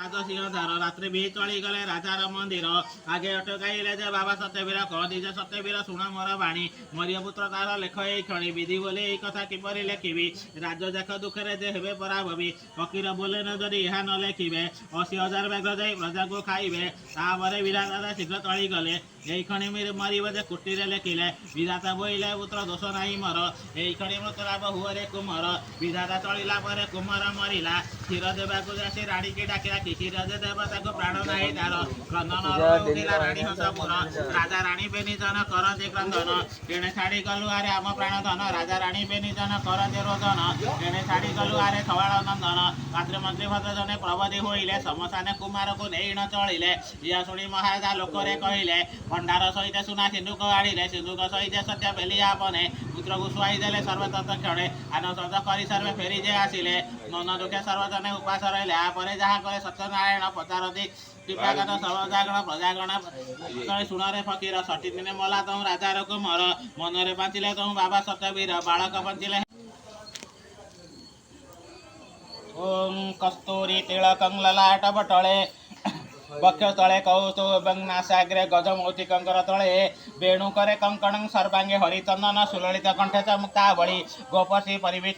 सिंहधार रात्रि भी चली गले राजार मंदिर आगे अटकाइले जे बाबा सत्यवीर कहती जे सत्यवीर शुण मोर बाणी मरिय पुत्र तार लेख ए क्षणी विधि बोले यही कथा किपरि लेखिबी राज्य जाक दुखे जे हेबे पराभवी फकीर बोले न जदि यह न लेखिबे 80,000 मेघ जाई प्रजा को खाइबे तापरे विधाता शीघ्र चली गले यही क्षणी मरिब जे कुटीरे लेखिले विधाता बोइले पुत्र दोष नाही मोर यही क्षणी मृत्युलाभ हुअरे कुमार विधाता चलिला परे कुमार मरिला क्षीर देवाकू जासी राणी की डाकिला कि क्षीर दे देवता को प्राण नाही तार क्रंदन उठिला राणी हंसपुर राजा राणी बेनिजन करते क्रंदन तेणे छाड़ी गलु आरे आम प्राण धन राजा राणी बेनिजन करते रोदन तेणे छाड़ी गलु आरे सवाल नंदन मात्र मंत्री भद्र जने प्रबोधी होइले समसाने कुमार को नहीं न चलिले या शुणी महाराजा लोकरे कहिले भंडार सहित सुना सिंधुक आड़िले सिंधुक सहित सत्य बेलिया बने पुत्र को शुआई देले सर्वतत्व क्षणे आन सद करी सर्वे फेरी जे आसिले मन दुखे सर्वजने उपास रहिले आपरे जहा कहे सत्यनारायण पचारती कृपागत सर्वजागण प्रजागण सुनरे फकीर सठी दिने मला तहु राजा रघु मर मनरे बाँचिले तहु बाबा सत्यवीर बालक बंचिले ओम कस्तूरी तिलकं ललाट बटले वक्ष तले कौस्तुभं नासाग्रे गजमौतिकंकर तले वेणुकरे कंकणं सर्वांगे हरिचंदन सुललित कंठे च मुक्तावळी गोपसी परिवेश